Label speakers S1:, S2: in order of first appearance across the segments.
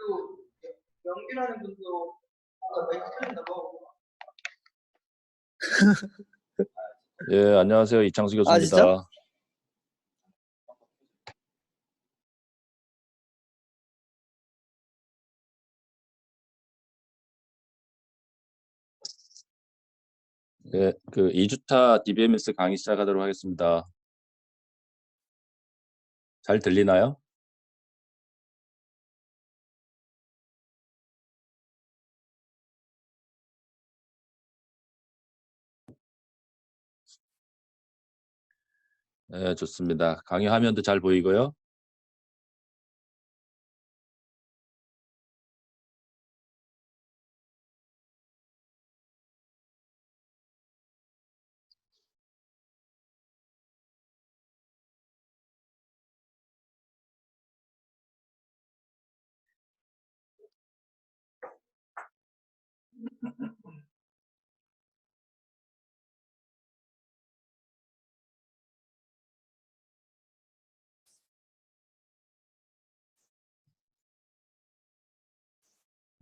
S1: 그리고 연기라는 분도 뭔가 멘트를 넣어.
S2: 예, 안녕하세요. 이창수
S3: 아, 진짜?
S2: 교수입니다. 예, 그 2주차 DBMS 강의 시작하도록 하겠습니다. 잘 들리나요? 네, 좋습니다. 강의 화면도 잘 보이고요.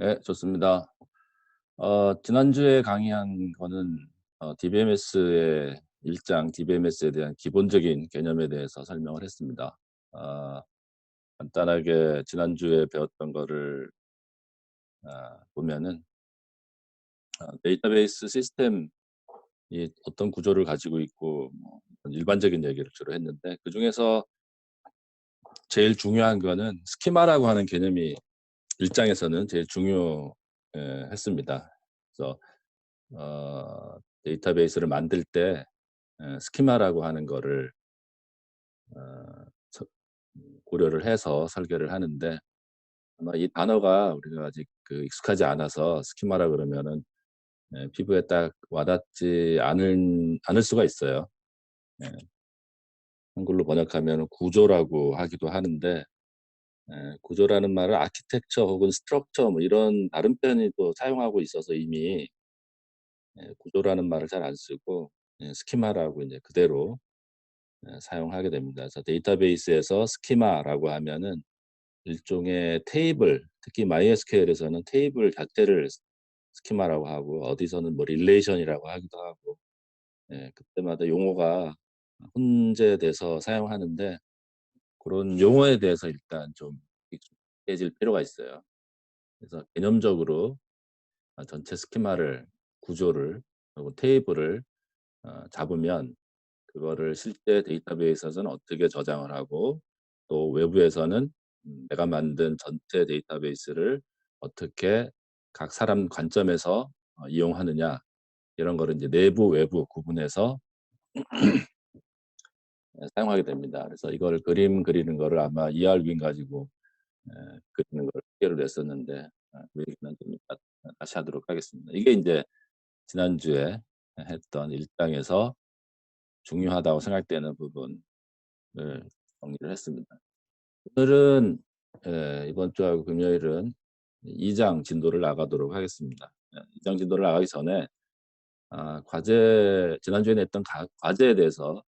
S2: 네, 좋습니다. 지난주에 강의한 거는 DBMS의 1장 DBMS에 대한 기본적인 개념에 대해서 설명을 했습니다. 간단하게 지난주에 배웠던 거를 보면은 데이터베이스 시스템이 어떤 구조를 가지고 있고 뭐 일반적인 얘기를 주로 했는데, 그중에서 제일 중요한 거는 스키마라고 하는 개념이 1장에서는 제일 중요했습니다. 그래서 데이터베이스를 만들 때 스키마라고 하는 거를 고려를 해서 설계를 하는데, 아마 이 단어가 우리가 아직 익숙하지 않아서 스키마라 그러면은 피부에 딱 와닿지 않을 수가 있어요. 한글로 번역하면 구조라고 하기도 하는데, 구조라는 말을 아키텍처 혹은 스트럭처 뭐 이런 다른 표현도 사용하고 있어서 이미 구조라는 말을 잘 안 쓰고 스키마라고 이제 그대로 사용하게 됩니다. 그래서 데이터베이스에서 스키마라고 하면은 일종의 테이블, 특히 MySQL에서는 테이블 자체를 스키마라고 하고, 어디서는 뭐 릴레이션이라고 하기도 하고, 그때마다 용어가 혼재돼서 사용하는데, 그런 용어에 대해서 일단 좀 익숙해질 필요가 있어요. 그래서 개념적으로 전체 스키마를, 구조를, 그리고 테이블을 잡으면 그거를 실제 데이터베이스에서는 어떻게 저장을 하고, 또 외부에서는 내가 만든 전체 데이터베이스를 어떻게 각 사람 관점에서 이용하느냐, 이런 거를 이제 내부 외부 구분해서 사용하게 됩니다. 그래서 이걸 그림 그리는 거를 아마 ERWing 가지고 그리는 걸 필요로 냈었는데, 그 얘기는 좀 이따 다시 하도록 하겠습니다. 이게 이제 지난주에 했던 1장에서 중요하다고 생각되는 부분을 정리를 했습니다. 오늘은 이번 주하고 금요일은 2장 진도를 나가도록 하겠습니다. 2장 진도를 나가기 전에 지난주에 냈던 과제에 대해서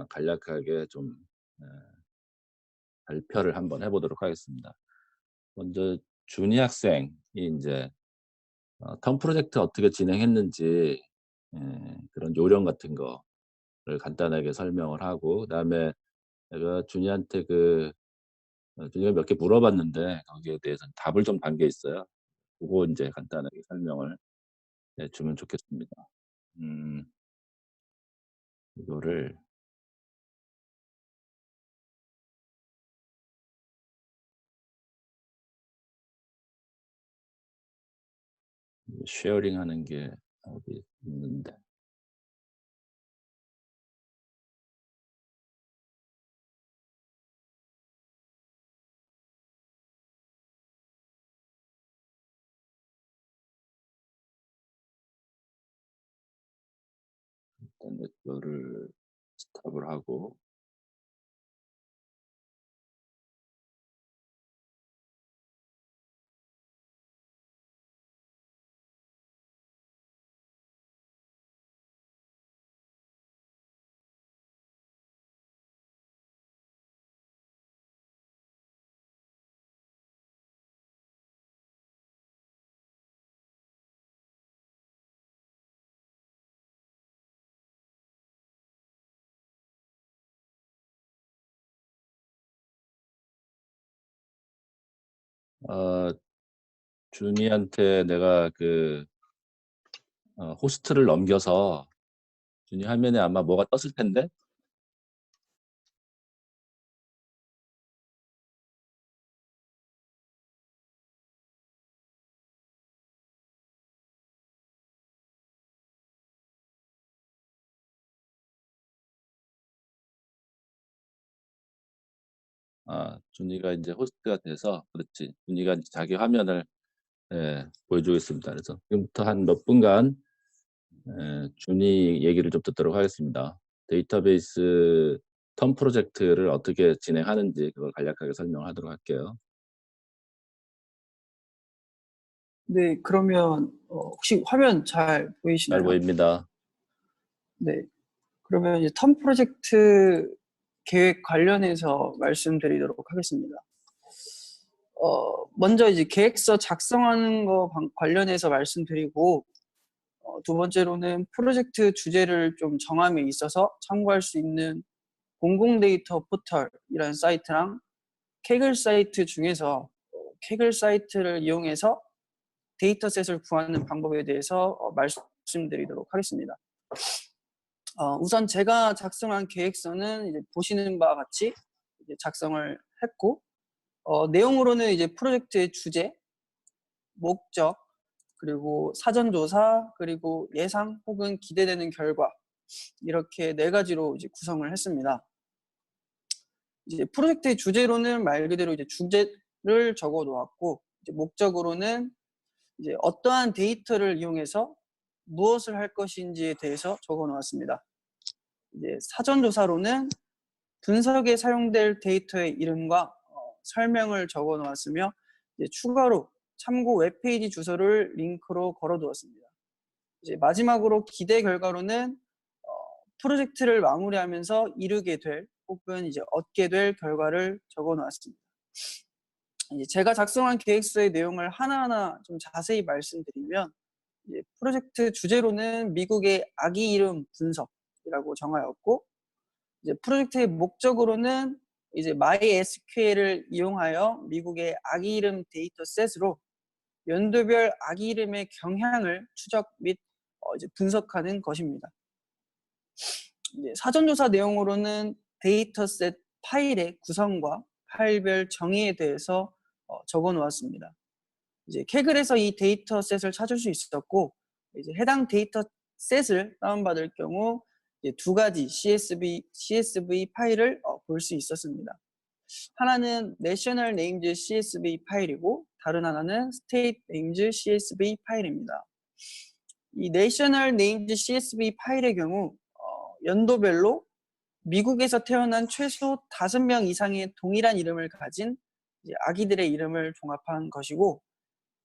S2: 간략하게 좀 발표를 한번 해보도록 하겠습니다. 먼저 준희 학생이 이제 텀 프로젝트 어떻게 진행했는지 그런 요령 같은 거를 간단하게 설명을 하고, 그다음에 내가 준희한테 준희가 몇 개 물어봤는데 거기에 대해서는 답을 좀 담겨 있어요. 그거 이제 간단하게 설명을 해주면 좋겠습니다. 이거를 쉐어링 하는 게 어디 있는데, 일단 이거를 스탑을 하고, 어, 준이한테 내가 호스트를 넘겨서 준이 화면에 아마 뭐가 떴을 텐데? 준이가 이제 호스트가 돼서, 그렇지. 준이가 이제 자기 화면을 보여주겠습니다. 그래서 지금부터 한 몇 분간 준이 얘기를 좀 듣도록 하겠습니다. 데이터베이스 턴 프로젝트를 어떻게 진행하는지 그걸 간략하게 설명하도록 할게요.
S3: 네, 그러면 혹시 화면 잘 보이시나요?
S2: 잘 보입니다.
S3: 네, 그러면 이제 턴 프로젝트 계획 관련해서 말씀드리도록 하겠습니다. 먼저 이제 계획서 작성하는 거 관련해서 말씀드리고, 두 번째로는 프로젝트 주제를 좀 정함에 있어서 참고할 수 있는 공공 데이터 포털이라는 사이트랑 케글 사이트 중에서 케글 사이트를 이용해서 데이터셋을 구하는 방법에 대해서 말씀드리도록 하겠습니다. 우선 제가 작성한 계획서는 이제 보시는 바와 같이 이제 작성을 했고, 내용으로는 이제 프로젝트의 주제, 목적, 그리고 사전조사, 그리고 예상 혹은 기대되는 결과, 이렇게 4가지로 이제 구성을 했습니다. 이제 프로젝트의 주제로는 말 그대로 이제 주제를 적어 놓았고, 이제 목적으로는 이제 어떠한 데이터를 이용해서 무엇을 할 것인지에 대해서 적어 놓았습니다. 이제 사전조사로는 분석에 사용될 데이터의 이름과 설명을 적어 놓았으며, 이제 추가로 참고 웹페이지 주소를 링크로 걸어 두었습니다. 이제 마지막으로 기대 결과로는 프로젝트를 마무리하면서 이루게 될 혹은 이제 얻게 될 결과를 적어 놓았습니다. 이제 제가 작성한 계획서의 내용을 하나하나 좀 자세히 말씀드리면, 이제 프로젝트 주제로는 미국의 아기 이름 분석이라고 정하였고, 이제 프로젝트의 목적으로는 이제 MySQL을 이용하여 미국의 아기 이름 데이터셋으로 연도별 아기 이름의 경향을 추적 및 이제 분석하는 것입니다. 이제 사전조사 내용으로는 데이터셋 파일의 구성과 파일별 정의에 대해서 적어 놓았습니다. 이제 케글에서 이 데이터셋을 찾을 수 있었고, 이제 해당 데이터셋을 다운받을 경우 이제 2가지 CSV 파일을 볼 수 있었습니다. 하나는 National Named CSV 파일이고, 다른 하나는 State Named CSV 파일입니다. 이 National Named CSV 파일의 경우 연도별로 미국에서 태어난 최소 5명 이상의 동일한 이름을 가진 아기들의 이름을 종합한 것이고,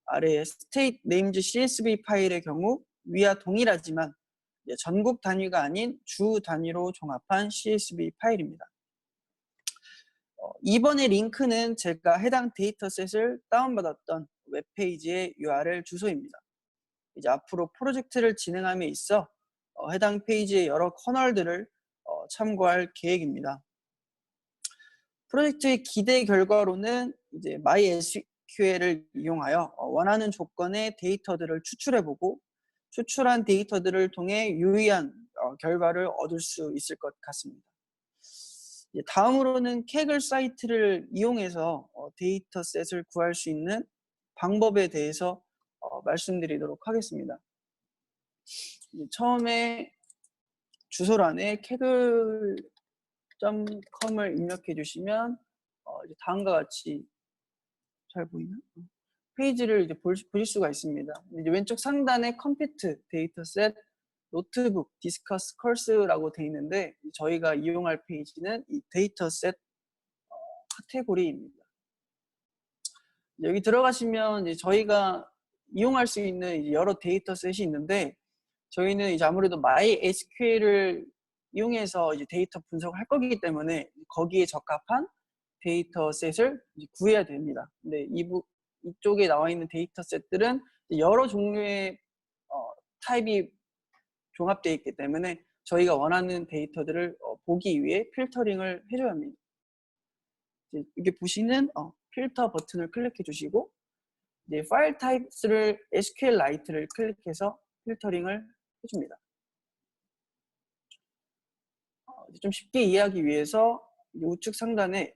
S3: 아래 State Named CSV 파일의 경우 위와 동일하지만 전국 단위가 아닌 주 단위로 종합한 CSV 파일입니다. 이번의 링크는 제가 해당 데이터셋을 다운받았던 웹페이지의 URL 주소입니다. 이제 앞으로 프로젝트를 진행함에 있어 해당 페이지의 여러 커널들을 참고할 계획입니다. 프로젝트의 기대 결과로는 이제 MySQL을 이용하여 원하는 조건의 데이터들을 추출해보고, 추출한 데이터들을 통해 유의한 결과를 얻을 수 있을 것 같습니다. 다음으로는 케글 사이트를 이용해서 데이터셋을 구할 수 있는 방법에 대해서 말씀드리도록 하겠습니다. 처음에 주소란에 kegl.com을 입력해 주시면 이제 다음과 같이, 잘 보이나? 페이지를 이제 보실 수가 있습니다. 이제 왼쪽 상단에 컴퓨트, 데이터셋, 노트북, 디스커스, 컬스라고 되어 있는데, 저희가 이용할 페이지는 이 데이터셋 카테고리입니다. 여기 들어가시면 이제 저희가 이용할 수 있는 이제 여러 데이터셋이 있는데, 저희는 이제 아무래도 MySQL을 이용해서 이제 데이터 분석을 할 거기 때문에 거기에 적합한 데이터셋을 이제 구해야 됩니다. 근데 이쪽에 나와 있는 데이터셋들은 여러 종류의 타입이 종합되어 있기 때문에 저희가 원하는 데이터들을 보기 위해 필터링을 해줘야 합니다. 이렇게 보시는 필터 버튼을 클릭해 주시고 이제 파일 타입스를 SQLite를 클릭해서 필터링을 해줍니다. 좀 쉽게 이해하기 위해서 우측 상단에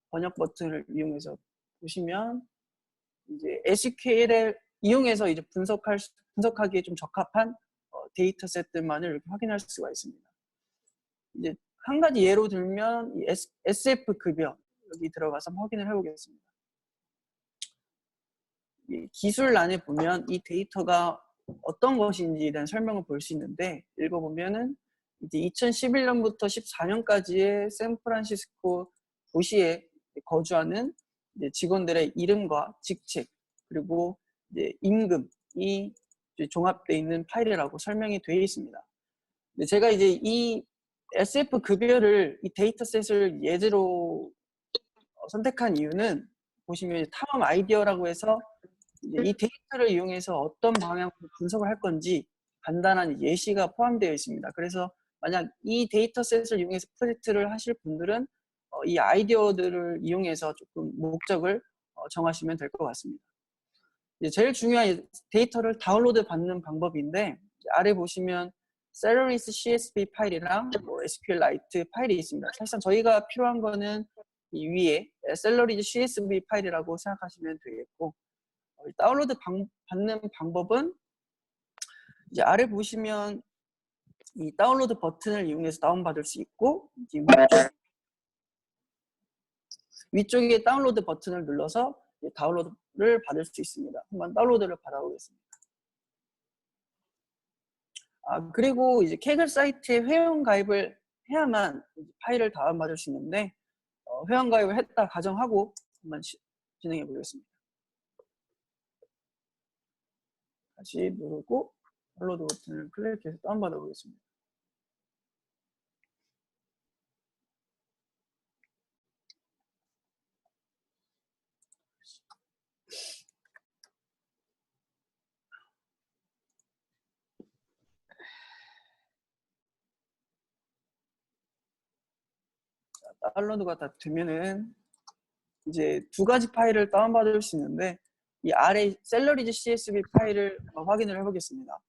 S3: 번역 버튼을 이용해서 보시면 이제 SQL을 이용해서 이제 분석하기에 좀 적합한 데이터셋들만을 이렇게 확인할 수가 있습니다. 이제 한 가지 예로 들면 이 SF 급여 여기 들어가서 한번 확인을 해보겠습니다. 이 기술란에 보면 이 데이터가 어떤 것인지에 대한 설명을 볼 수 있는데 읽어보면은 이제 2011년부터 14년까지의 샌프란시스코 도시에 거주하는 이제 직원들의 이름과 직책 그리고 이제 임금이 이제 종합되어 있는 파일이라고 설명이 되어 있습니다. 근데 제가 이제 이 SF 급여를 이 데이터셋을 예제로 선택한 이유는 보시면 탐험 아이디어라고 해서 이제 이 데이터를 이용해서 어떤 방향으로 분석을 할 건지 간단한 예시가 포함되어 있습니다. 그래서 만약 이 데이터셋을 이용해서 프로젝트를 하실 분들은 이 아이디어들을 이용해서 조금 목적을 정하시면 될 것 같습니다. 이제 제일 중요한 데이터를 다운로드 받는 방법인데 아래 보시면 Salaries CSV 파일이랑 SQLite 파일이 있습니다. 사실상 저희가 필요한 거는 이 위에 Salaries CSV 파일이라고 생각하시면 되겠고 다운로드 받는 방법은 이제 아래 보시면 이 다운로드 버튼을 이용해서 다운받을 수 있고 이제 위쪽에 다운로드 버튼을 눌러서 다운로드를 받을 수 있습니다. 한번 다운로드를 받아보겠습니다. 그리고 이제 Kaggle 사이트에 회원 가입을 해야만 파일을 다운받을 수 있는데 회원 가입을 했다 가정하고 한번 진행해 보겠습니다. 다시 누르고 다운로드 버튼을 클릭해서 다운받아 보겠습니다. 다운로드가 다 되면은 이제 두 가지 파일을 다운받을 수 있는데 이 아래 셀러리즈 CSV 파일을 확인을 해보겠습니다.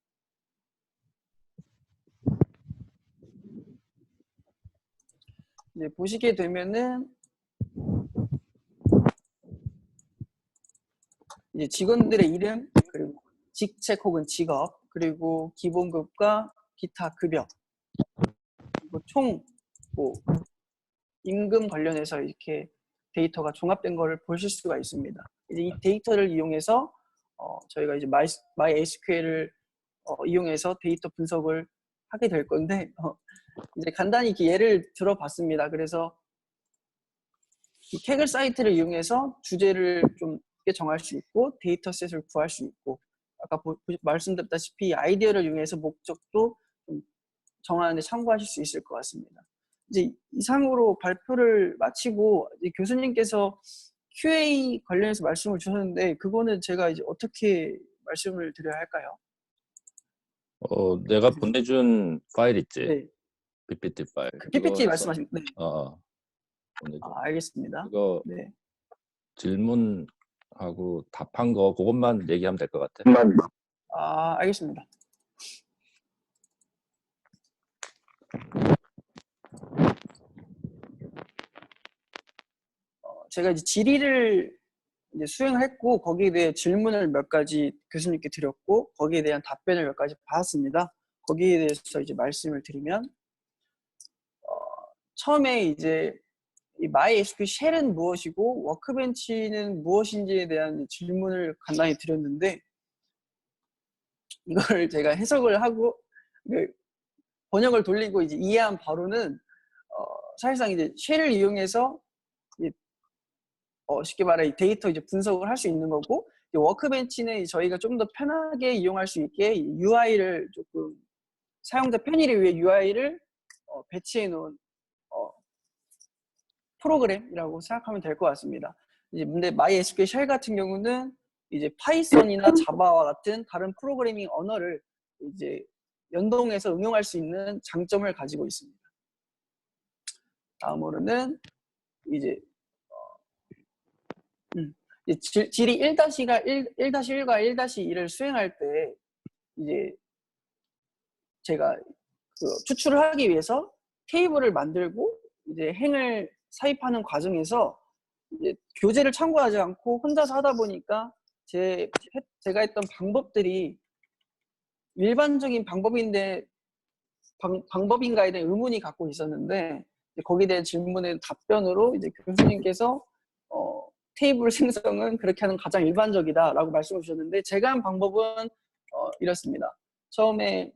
S3: 이제 보시게 되면은 이제 직원들의 이름 그리고 직책 혹은 직업 그리고 기본급과 기타 급여 그리고 총 임금 관련해서 이렇게 데이터가 종합된 거를 보실 수가 있습니다. 이제 이 데이터를 이용해서 저희가 이제 MySQL을 이용해서 데이터 분석을 하게 될 건데 이제 간단히 이렇게 예를 들어봤습니다. 그래서 이 Kaggle 사이트를 이용해서 주제를 좀 쉽게 정할 수 있고 데이터셋을 구할 수 있고 아까 말씀드렸다시피 아이디어를 이용해서 목적도 좀 정하는 데 참고하실 수 있을 것 같습니다. 이제 이상으로 발표를 마치고 이제 교수님께서 QA 관련해서 말씀을 주셨는데 그거는 제가 이제 어떻게 말씀을 드려야 할까요?
S2: 내가 보내준 파일 있지?
S3: 네.
S2: PPT 파일.
S3: 그 PPT 말씀하신 네.
S2: 보내줘.
S3: 알겠습니다.
S2: 이거
S3: 네.
S2: 질문하고 답한 거 그것만 얘기하면 될 것 같아.
S3: 알겠습니다. 제가 이제 질의를 이제 수행했고 거기에 대해 질문을 몇 가지 교수님께 드렸고 거기에 대한 답변을 몇 가지 받았습니다. 거기에 대해서 이제 말씀을 드리면 처음에 이제 이 MySQL 쉘은 무엇이고 워크벤치는 무엇인지에 대한 질문을 간단히 드렸는데 이걸 제가 해석을 하고 번역을 돌리고 이제 이해한 바로는 사실상 이제 쉘을 이용해서 쉽게 말해 데이터 이제 분석을 할 수 있는 거고 워크벤치는 저희가 좀 더 편하게 이용할 수 있게 UI를 조금 사용자 편의를 위해 UI를 배치해 놓은 프로그램이라고 생각하면 될 것 같습니다. 이제 근데 MySQL 쉘 같은 경우는 이제 파이썬이나 자바와 같은 다른 프로그래밍 언어를 이제 연동해서 응용할 수 있는 장점을 가지고 있습니다. 다음으로는 이제 이제 질이 1-1과 1-1을 수행할 때 이제 제가 그 추출을 하기 위해서 테이블을 만들고 이제 행을 삽입하는 과정에서 이제 교재를 참고하지 않고 혼자서 하다 보니까 제가 했던 방법들이 일반적인 방법인데 방법인가에 대한 의문이 갖고 있었는데, 거기에 대한 질문의 답변으로 이제 교수님께서 테이블 생성은 그렇게 하는 가장 일반적이다라고 말씀해 주셨는데, 제가 한 방법은 이렇습니다. 처음에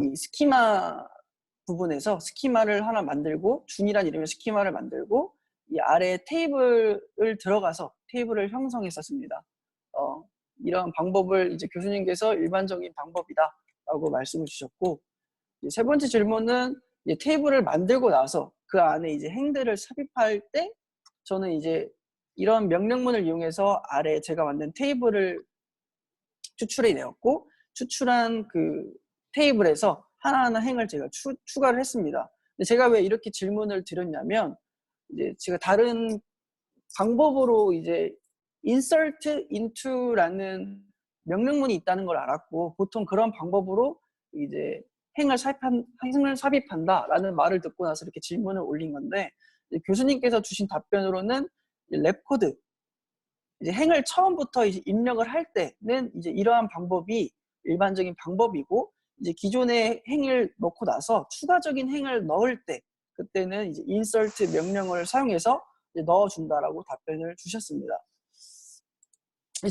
S3: 이 스키마 부분에서 스키마를 하나 만들고, 준이란 이름의 스키마를 만들고, 이 아래 테이블을 들어가서 테이블을 형성했었습니다. 이런 방법을 이제 교수님께서 일반적인 방법이다라고 말씀을 주셨고, 세 번째 질문은 이제 테이블을 만들고 나서 그 안에 이제 행들을 삽입할 때 저는 이제 이런 명령문을 이용해서 아래 제가 만든 테이블을 추출해 내었고, 추출한 그 테이블에서 하나하나 행을 제가 추가를 했습니다. 근데 제가 왜 이렇게 질문을 드렸냐면, 이제 제가 다른 방법으로 이제 insert into라는 명령문이 있다는 걸 알았고, 보통 그런 방법으로 이제 행을 삽입한다라는 말을 듣고 나서 이렇게 질문을 올린 건데, 교수님께서 주신 답변으로는 랩 코드, 이제 행을 처음부터 이제 입력을 할 때는 이제 이러한 방법이 일반적인 방법이고, 이제 기존의 행을 넣고 나서 추가적인 행을 넣을 때 그때는 이제 insert 명령어를 사용해서 이제 넣어준다라고 답변을 주셨습니다.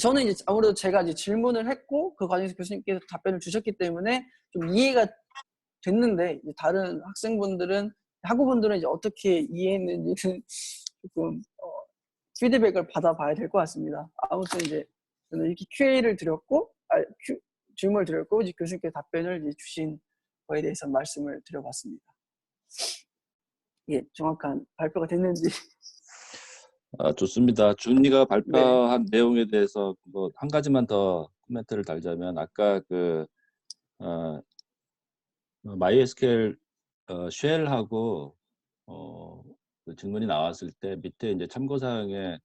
S3: 저는 이제 아무래도 제가 이제 질문을 했고 그 과정에서 교수님께서 답변을 주셨기 때문에 좀 이해가 됐는데, 이제 다른 학우분들은 이제 어떻게 이해했는지는 조금 피드백을 받아봐야 될 것 같습니다. 아무튼 이제 저는 이렇게 QA를 드렸고, 질문을 드렸고, 이제 교수님께서 답변을 이제 주신 거에 대해서 말씀을 드려봤습니다. 예, 정확한 발표가 됐는지.
S2: 좋습니다. 준이가 발표한 내용에 대해서 뭐 한 가지만 더 코멘트를 달자면, 아까 MySQL 쉘하고 그 질문이 나왔을 때 밑에 이제 참고사항에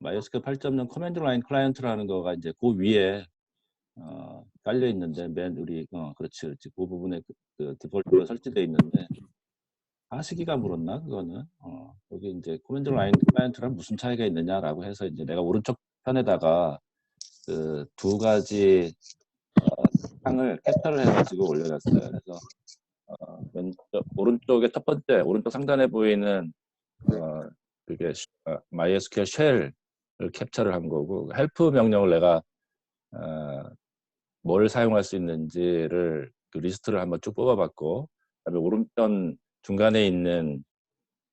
S2: MySQL 8.0 커맨드 라인 클라이언트라는 거가 이제 그 위에 깔려 있는데, 그렇지. 그 부분에 그 디폴트가 설치되어 있는데, 하시기가 물었나 그거는. 여기 이제 커맨드 라인 클라이언트랑 무슨 차이가 있느냐라고 해서 이제 내가 오른쪽 편에다가 그 두 가지 창을 캡처를 해가지고 올려놨어요. 그래서 오른쪽에 첫 번째 오른쪽 상단에 보이는 그게 MySQL 쉘을 캡처를 한 거고, 헬프 명령을 내가 뭘 사용할 수 있는지를 그 리스트를 한번 쭉 뽑아봤고, 그다음에 오른편 중간에 있는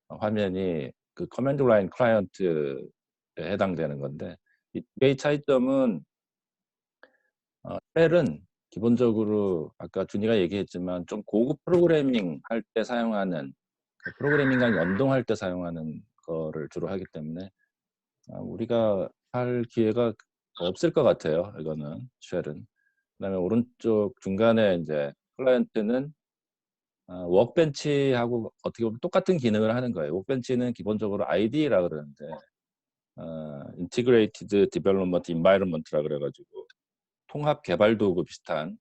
S2: 화면이 그 커맨드 라인 클라이언트에 해당되는 건데, 이 두 개의 차이점은 쉘은 기본적으로 아까 준이가 얘기했지만 좀 고급 프로그래밍 할 때 사용하는, 프로그래밍과 연동할 때 사용하는 거를 주로 하기 때문에 우리가 할 기회가 없을 것 같아요. 이거는 쉘은. 그다음에 오른쪽 중간에 이제 클라이언트는 워크벤치하고 어떻게 보면 똑같은 기능을 하는 거예요. 워크벤치는 기본적으로 IDE라 그러는데 Integrated Development Environment라 그래가지고 통합 개발 도구 비슷한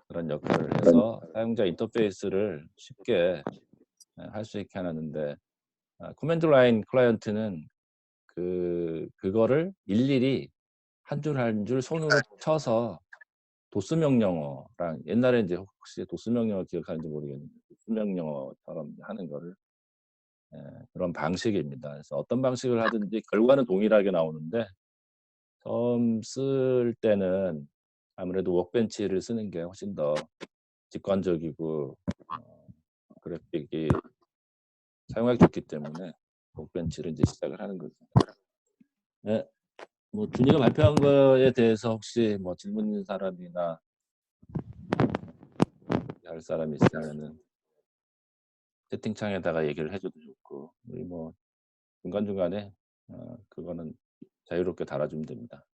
S2: 그런 역할을 해서 사용자 인터페이스를 쉽게 할 수 있게 하는데, 커맨드 라인 클라이언트는 그거를 일일이 한 줄 한 줄 손으로 쳐서 도스 명령어랑, 옛날에 이제 혹시 도스 명령어 기억하는지 모르겠는데 도스 명령어처럼 하는 거를 그런 방식입니다. 그래서 어떤 방식을 하든지 결과는 동일하게 나오는데, 처음 쓸 때는 아무래도 워크벤치를 쓰는 게 훨씬 더 직관적이고 그래픽이 사용하기 좋기 때문에 워크벤치를 이제 시작을 하는 거죠. 네, 뭐 준이가 발표한 거에 대해서 혹시 뭐 질문 있는 사람이나 할 사람이 있으면은 채팅창에다가 얘기를 해줘도 좋고, 우리 뭐 중간중간에 그거는 자유롭게 달아주면 됩니다.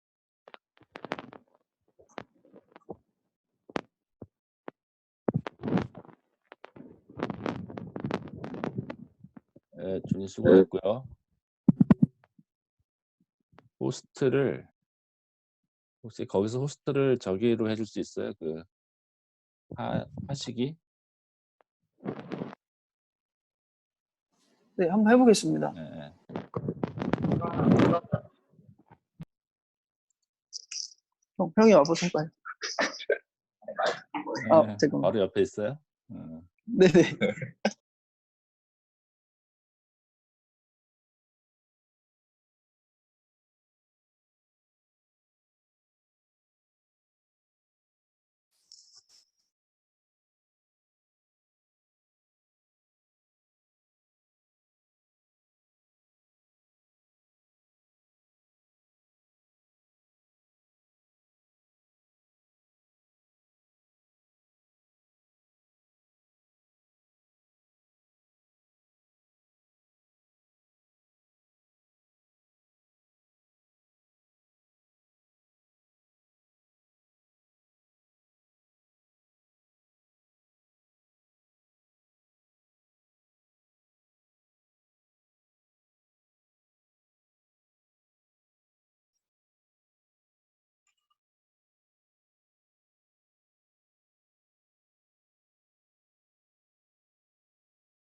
S2: 네, 준이 수고했고요. 호스트를 혹시 거기서 호스트를 저기로 해줄 수 있어요? 그 하시기?
S3: 네, 한번 해보겠습니다.
S2: 네.
S3: 형이 와보세요, 빨리.
S2: 네.
S3: 잠깐만.
S2: 바로 옆에 있어요? 어.
S3: 네네.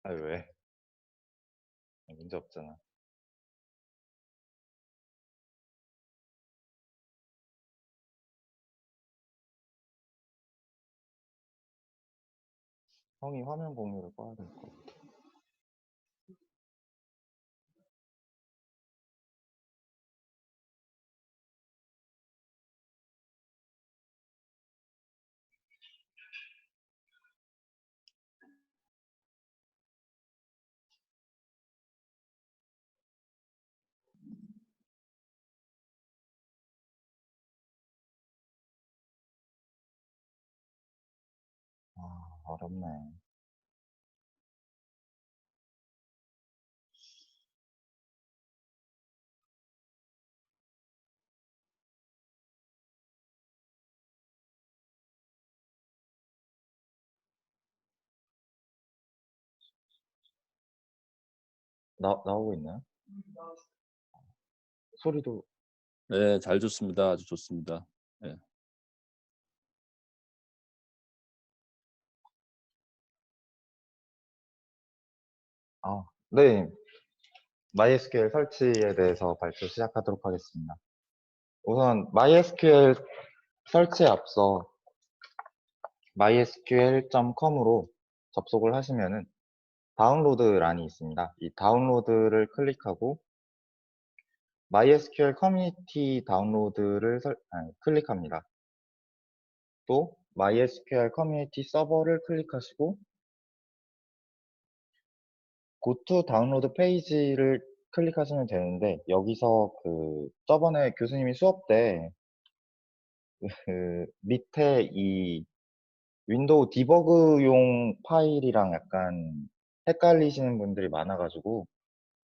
S4: 아, 왜? 문제 없잖아. 형이 화면 공유를 꺼야 될 거. 아, 어렵네. 나오고 있나요? 소리도.
S2: 네, 잘 좋습니다. 아주 좋습니다. 네.
S4: 네. MySQL 설치에 대해서 발표 시작하도록 하겠습니다. 우선 MySQL 설치에 앞서 mysql.com으로 접속을 하시면은 다운로드란이 있습니다. 이 다운로드를 클릭하고 MySQL 커뮤니티 다운로드를 클릭합니다. 또 MySQL 커뮤니티 서버를 클릭하시고 고투 다운로드 페이지를 클릭하시면 되는데, 여기서 저번에 교수님이 수업 때 밑에 이 윈도우 디버그용 파일이랑 약간 헷갈리시는 분들이 많아가지고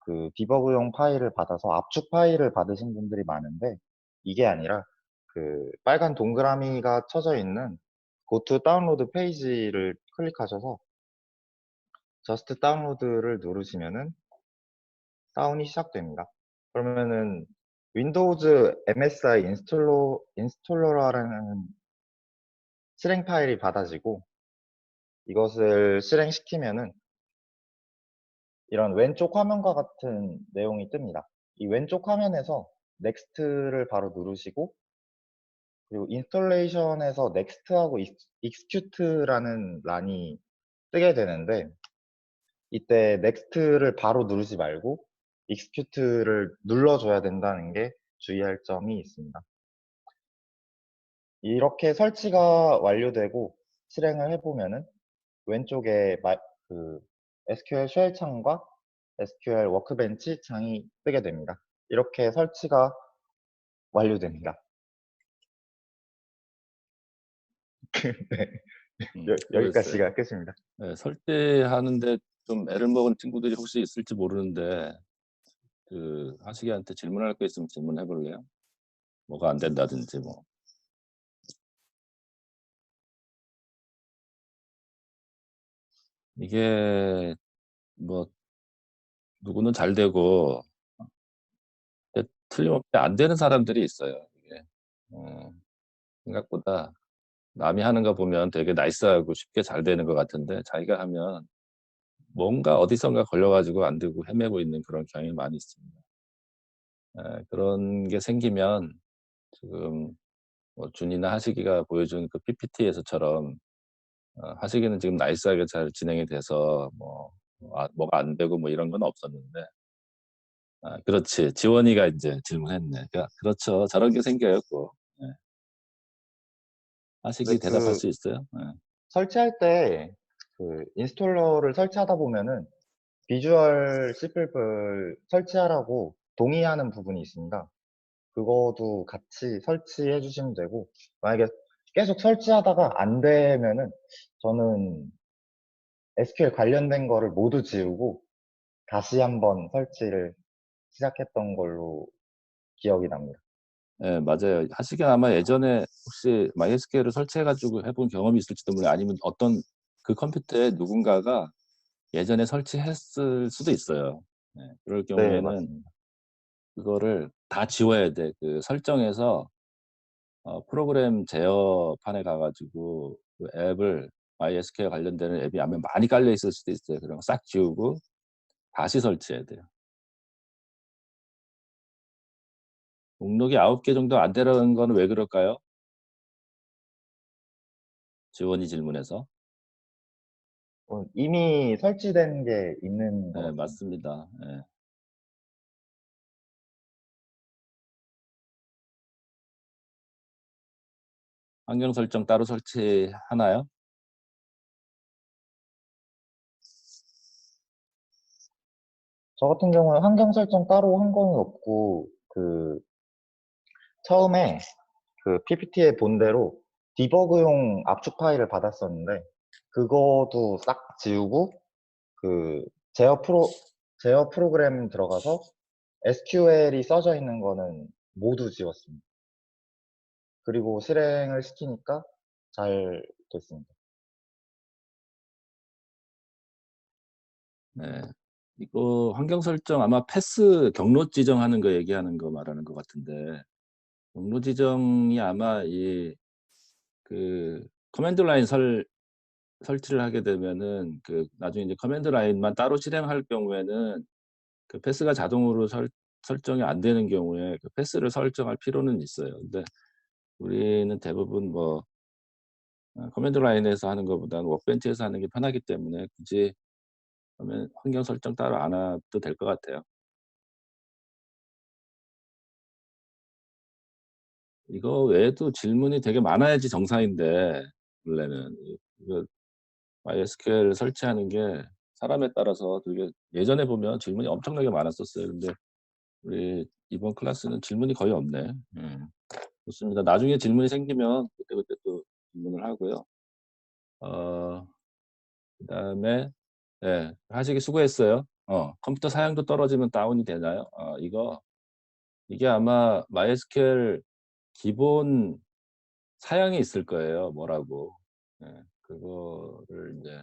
S4: 그 디버그용 파일을 받아서 압축 파일을 받으신 분들이 많은데, 이게 아니라 그 빨간 동그라미가 쳐져 있는 고투 다운로드 페이지를 클릭하셔서 저스트 다운로드를 누르시면은 다운이 시작됩니다. 그러면은 윈도우즈 MSI 인스톨러라는 실행 파일이 받아지고, 이것을 실행시키면은 이런 왼쪽 화면과 같은 내용이 뜹니다. 이 왼쪽 화면에서 넥스트를 바로 누르시고, 그리고 인스톨레이션에서 넥스트하고 익스큐트라는 란이 뜨게 되는데, 이때 넥스트를 바로 누르지 말고 익스큐트를 눌러줘야 된다는 게 주의할 점이 있습니다. 이렇게 설치가 완료되고 실행을 해보면은 왼쪽에 SQL 쉘 창과 SQL 워크벤치 창이 뜨게 됩니다. 이렇게 설치가 완료됩니다. 네. 여기까지가 끝입니다.
S2: 네, 설치하는데 좀 애를 먹은 친구들이 혹시 있을지 모르는데 하시기한테 질문할 거 있으면 질문해 볼래요? 뭐가 안 된다든지 뭐. 이게 뭐 누구는 잘 되고 틀림없이 안 되는 사람들이 있어요. 이게. 생각보다 남이 하는 거 보면 되게 나이스하고 쉽게 잘 되는 것 같은데 자기가 하면 뭔가 어디선가 걸려가지고 안 되고 헤매고 있는 그런 경향이 많이 있습니다. 그런 게 생기면 지금 뭐 준이나 하식이가 보여준 그 PPT에서처럼 하식이는 지금 나이스하게 잘 진행이 돼서 뭐가 안 되고 뭐 이런 건 없었는데 그렇지. 지원이가 이제 질문했네. 그렇죠. 저런 게 생겨요, 꼭. 예. 하식이
S4: 네,
S2: 대답할 수 있어요? 예.
S4: 설치할 때 인스톨러를 설치하다 보면은 비주얼 C++ 설치하라고 동의하는 부분이 있습니다. 그거도 같이 설치해 주시면 되고, 만약에 계속 설치하다가 안 되면은 저는 SQL 관련된 거를 모두 지우고 다시 한번 설치를 시작했던 걸로 기억이 납니다.
S2: 예, 맞아요. 하식이 아마 예전에 혹시 MySQL을 설치해가지고 해본 경험이 있을지도 몰라요. 아니면 어떤 그 컴퓨터에 누군가가 예전에 설치했을 수도 있어요. 그럴
S4: 네,
S2: 경우에는
S4: 맞습니다.
S2: 그거를 다 지워야 돼. 그 설정에서 프로그램 제어판에 가가지고 그 앱을 MySQL 관련되는 앱이 아마 많이 깔려 있을 수도 있어요. 그럼 싹 지우고 다시 설치해야 돼요. 목록이 9개 정도 안 되는 건 왜 그럴까요? 지원이 질문에서.
S4: 이미 설치된 게 있는 것
S2: 네,
S4: 같아요.
S2: 맞습니다. 예. 환경 설정 따로 설치하나요?
S4: 저 같은 경우는 환경 설정 따로 한 거는 없고, 처음에 PPT에 본 대로 디버그용 압축 파일을 받았었는데, 그거도 싹 지우고, 그, 제어 프로그램 들어가서 SQL이 써져 있는 거는 모두 지웠습니다. 그리고 실행을 시키니까 잘 됐습니다.
S2: 네. 이거 환경 설정 아마 패스 경로 지정하는 거 얘기하는 거 말하는 것 같은데 경로 지정이 아마 커맨드 라인 설치를 하게 되면은 나중에 이제 커맨드 라인만 따로 실행할 경우에는 그 패스가 자동으로 설정이 안 되는 경우에 그 패스를 설정할 필요는 있어요. 근데 우리는 대부분 커맨드 라인에서 하는 것보다는 워크벤치에서 하는 게 편하기 때문에 굳이 환경 설정 따로 안 해도 될 것 같아요. 이거 외에도 질문이 되게 많아야지 정상인데 원래는 이거 MySQL 설치하는 게 사람에 따라서 되게 예전에 보면 질문이 엄청나게 많았었어요. 근데 우리 이번 클래스는 질문이 거의 없네. 좋습니다. 나중에 질문이 생기면 그때그때 또 질문을 하고요. 그다음에 하시기 수고했어요. 컴퓨터 사양도 떨어지면 다운이 되나요? 이게 아마 MySQL 기본 사양이 있을 거예요. 뭐라고. 그거를 이제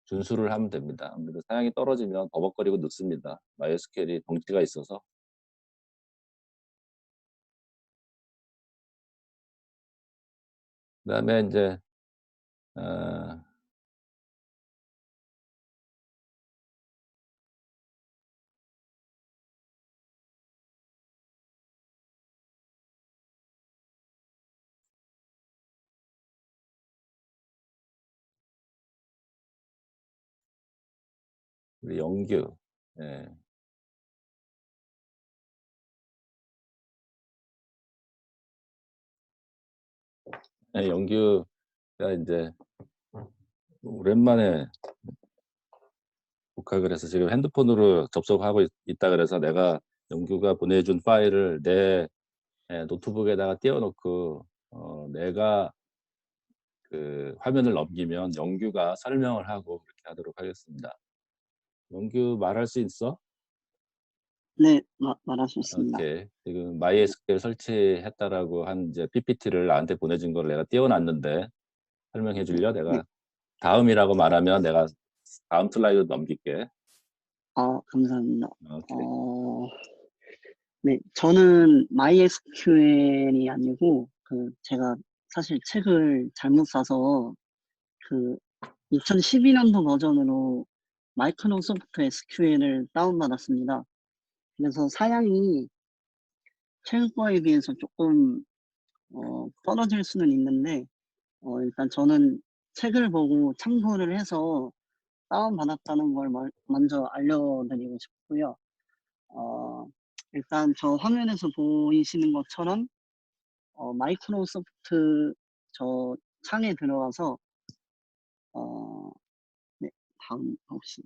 S2: 준수를 하면 됩니다. 아무래도 사양이 떨어지면 버벅거리고 늦습니다. MySQL이 덩치가 있어서. 그다음에 이제 우리 영규. 예. 영규가 이제 오랜만에 복학을 해서 지금 핸드폰으로 접속하고 있다 그래서 내가 영규가 보내준 파일을 내 노트북에다가 띄워놓고 내가 그 화면을 넘기면 영규가 설명을 하고 그렇게 하도록 하겠습니다. 영규 말할 수 있어?
S5: 네, 말할 수 있습니다.
S2: 오케이. 지금 MySQL 설치했다라고 한 이제 PPT를 나한테 보내준 걸 내가 띄워놨는데 설명해 줄려? 내가
S5: 네.
S2: 다음이라고 말하면 내가 다음 슬라이드 넘길게.
S5: 감사합니다.
S2: 오케이.
S5: 네, 저는 MySQL이 아니고, 제가 사실 책을 잘못 사서, 2012년도 버전으로 마이크로소프트 SQL을 다운받았습니다. 그래서 사양이 최근 거에 비해서 조금, 떨어질 수는 있는데, 일단 저는 책을 보고 참고를 해서 다운받았다는 걸 먼저 알려드리고 싶고요. 일단 저 화면에서 보이시는 것처럼 마이크로소프트 저 창에 들어가서 네, 다음 혹시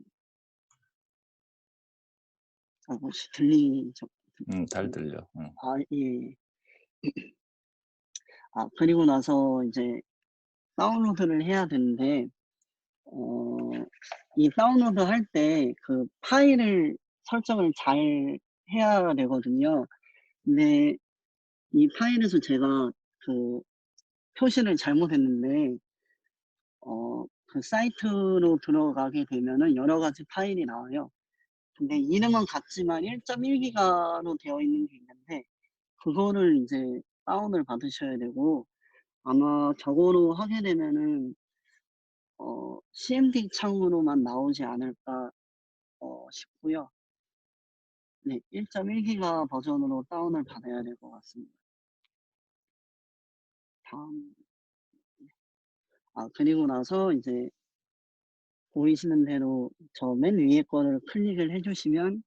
S5: 혹시 들리죠?
S2: 잘 들려.
S5: 예. 그리고 나서 이제 다운로드를 해야 되는데 이 다운로드 할 때 파일을 설정을 잘 해야 되거든요. 근데 이 파일에서 제가 표시를 잘못했는데 사이트로 들어가게 되면은 여러 가지 파일이 나와요. 근데 이름은 같지만 1.1기가로 되어 있는 게 있는데 그거를 이제 다운을 받으셔야 되고 아마 저거로 하게 되면은 CMD 창으로만 나오지 않을까 싶고요. 네, 1.1기가 버전으로 다운을 받아야 될 것 같습니다. 다음. 그리고 나서 이제 보이시는 대로 저 맨 위에 거를 클릭을 해주시면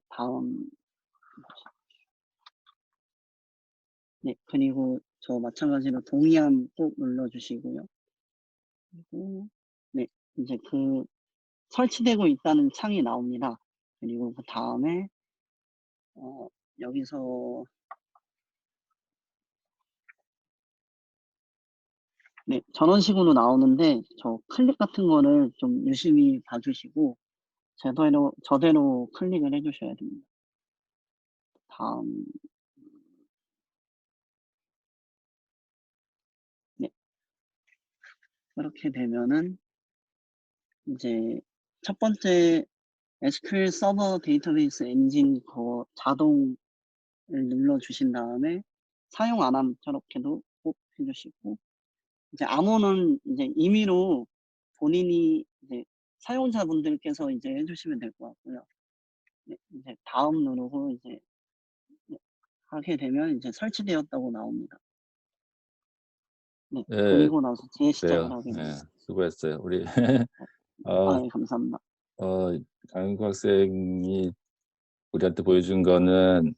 S5: 다음. 네, 그리고 저 마찬가지로 동의함 꼭 눌러주시고요. 그리고 네, 이제 설치되고 있다는 창이 나옵니다. 그리고 그 다음에 여기서 네, 저런 식으로 나오는데 저 클릭 같은 거를 좀 유심히 봐주시고 저대로 클릭을 해주셔야 됩니다. 다음. 네, 그렇게 되면은 이제 첫 번째 SQL 서버 데이터베이스 엔진 자동을 눌러주신 다음에 사용 안 함 저렇게도 꼭 해주시고 이제 암호는 이제 임의로 본인이 이제 사용자분들께서 이제 해주시면 될 것 같고요. 네, 이제 다음 누르고 이제 네, 하게 되면 이제 설치되었다고 나옵니다. 네,
S2: 예,
S5: 그리고 나서 재시작을
S2: 그래요.
S5: 하게
S2: 예,
S5: 됩니다.
S2: 수고했어요. 우리
S5: 예, 감사합니다.
S2: 강은구 학생이 우리한테 보여준 거는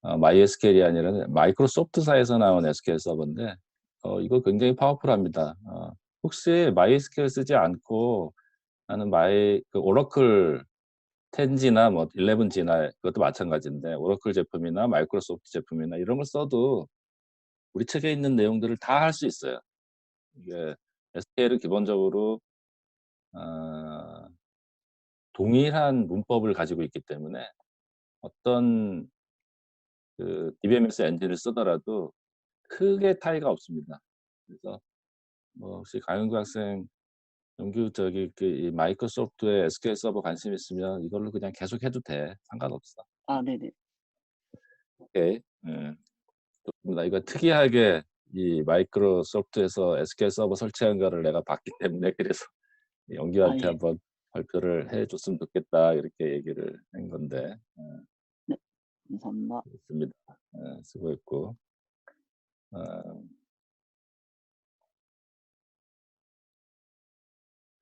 S2: MySQL이 아니라 마이크로소프트사에서 나온 SQL 서버인데 이거 굉장히 파워풀합니다. 혹시 MySQL 쓰지 않고 나는 오라클 10G나 뭐 11G나 그것도 마찬가지인데 오라클 제품이나 마이크로소프트 제품이나 이런 걸 써도 우리 책에 있는 내용들을 다 할 수 있어요. 이게 SQL은 기본적으로 동일한 문법을 가지고 있기 때문에 어떤 DBMS 엔진을 쓰더라도 크게 차이가 없습니다. 그래서 뭐 혹시 강윤구 학생 이 마이크로소프트의 SQL 서버 관심 있으면 이걸로 그냥 계속 해도 돼. 상관없어.
S5: 네네.
S2: 오케이. 좋습니다. 이거 특이하게 이 마이크로소프트에서 SQL 서버 설치한 거를 내가 봤기 때문에 그래서 영규한테
S5: 예.
S2: 한번 발표를 해줬으면 좋겠다 이렇게 얘기를 한 건데
S5: 네, 감사합니다.
S2: 좋습니다. 수고했고 어,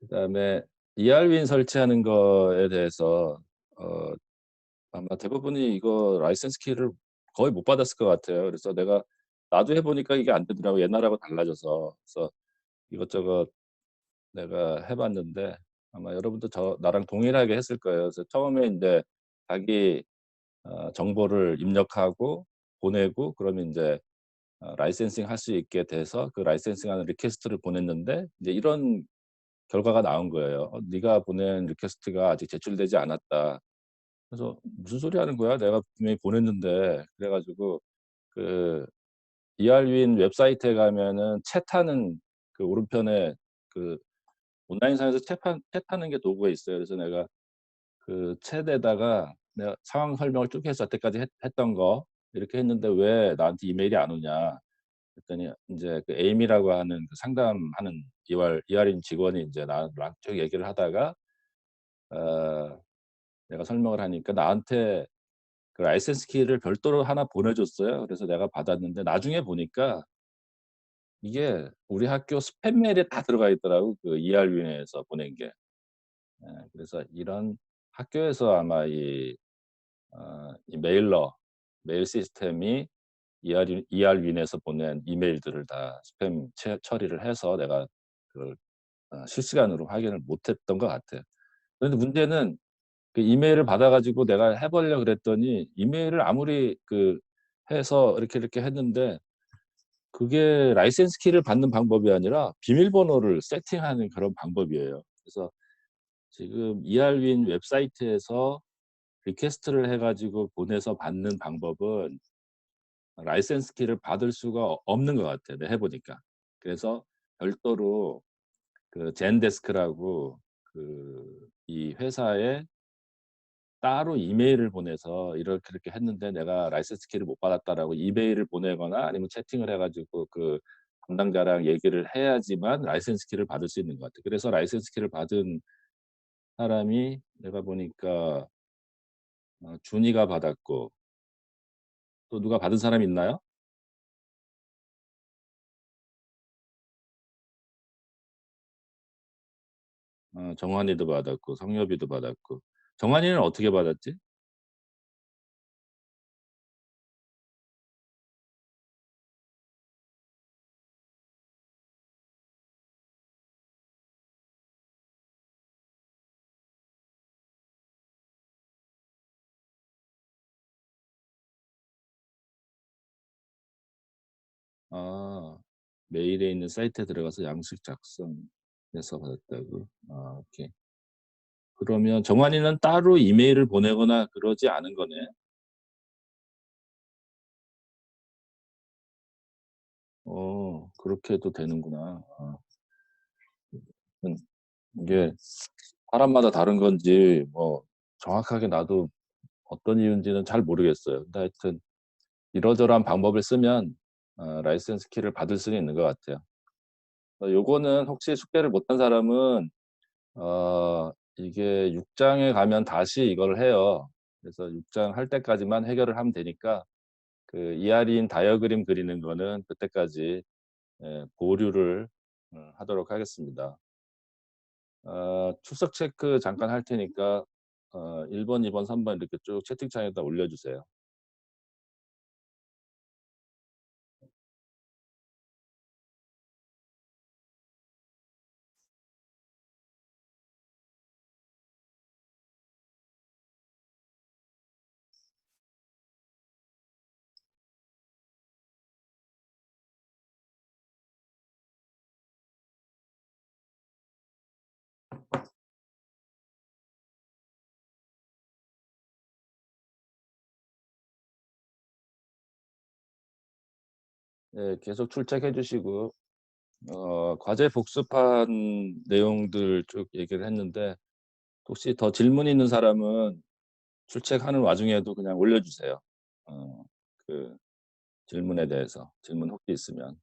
S2: 그다음에 ERW인 설치하는 거에 대해서 아마 대부분이 이거 라이센스 키를 거의 못 받았을 것 같아요. 그래서 나도 해보니까 이게 안 되더라고. 옛날하고 달라져서. 그래서 이것저것 내가 해봤는데 아마 여러분도 나랑 동일하게 했을 거예요. 그래서 처음에 이제 자기 정보를 입력하고 보내고 그러면 이제 라이센싱 할 수 있게 돼서 그 라이센싱하는 리퀘스트를 보냈는데 이제 이런 결과가 나온 거예요. 네가 보낸 리퀘스트가 아직 제출되지 않았다. 그래서 무슨 소리 하는 거야? 내가 분명히 보냈는데. 그래가지고 ERW인 웹사이트에 가면은 챗하는 오른편에 온라인상에서 챗하는 게 도구가 있어요. 그래서 내가 그 챗에다가 내가 상황 설명을 쭉 해서 여태까지 했던 거 이렇게 했는데 왜 나한테 이메일이 안 오냐 그랬더니 인제 그 에이미라고 하는 그 상담하는 ER인 직원이 인제 나랑 쭉 얘기를 하다가 내가 설명을 하니까 나한테 그 라이센스 키를 별도로 하나 보내줬어요. 그래서 내가 받았는데 나중에 보니까 이게 우리 학교 스팸 메일에 다 들어가 있더라고 그 ER윈에서 보낸 게. 예 그래서 이런 학교에서 아마 이 메일 시스템이 ER윈에서 보낸 이메일들을 다 스팸 처리를 해서 내가 그걸 실시간으로 확인을 못 했던 것 같아요. 그런데 문제는 그 이메일을 받아 가지고 내가 해 보려 그랬더니 이메일을 아무리 해서 이렇게 했는데 그게 라이센스 키를 받는 방법이 아니라 비밀번호를 세팅하는 그런 방법이에요. 그래서 지금 ER윈 웹사이트에서 리퀘스트를 해 가지고 보내서 받는 방법은 라이센스 키를 받을 수가 없는 것 같아요, 내가 해 보니까. 그래서 별도로 그 젠데스크라고 이 회사에 따로 이메일을 보내서 이렇게 했는데 "내가 라이센스 키를 못 받았다."라고 이메일을 보내거나 아니면 채팅을 해 가지고 그 담당자랑 얘기를 해야지만 라이센스 키를 받을 수 있는 것 같아요. 그래서 라이센스 키를 받은 사람이 내가 보니까 준이가 받았고 또 누가 받은 사람이 있나요? 정환이도 받았고 성엽이도 받았고. 정환이는 어떻게 받았지? 아. 메일에 있는 사이트에 들어가서 양식 작성해서 받았다고? 오케이. 그러면 정환이는 따로 이메일을 보내거나 그러지 않은 거네. 그렇게 해도 되는구나. 음 이게 사람마다 다른 건지 뭐 정확하게 나도 어떤 이유인지는 잘 모르겠어요. 근데 하여튼 이러저러한 방법을 쓰면 라이센스 키를 받을 수는 있는 것 같아요. 요거는 혹시 숙제를 못한 사람은 이게 6 장에 가면 다시 이걸 해요. 그래서 6장 할 때까지만 해결을 하면 되니까 이하린 다이어그램 그리는 거는 그때까지 보류를 하도록 하겠습니다. 출석 체크 잠깐 할 테니까 1 번, 2 번, 3번 이렇게 쭉 채팅창에다 올려 주세요. 네, 계속 출첵해 주시고 과제 복습한 내용들 쭉 얘기를 했는데 혹시 더 질문 있는 사람은 출첵하는 와중에도 그냥 올려 주세요. 그 질문에 대해서. 질문 혹시 있으면.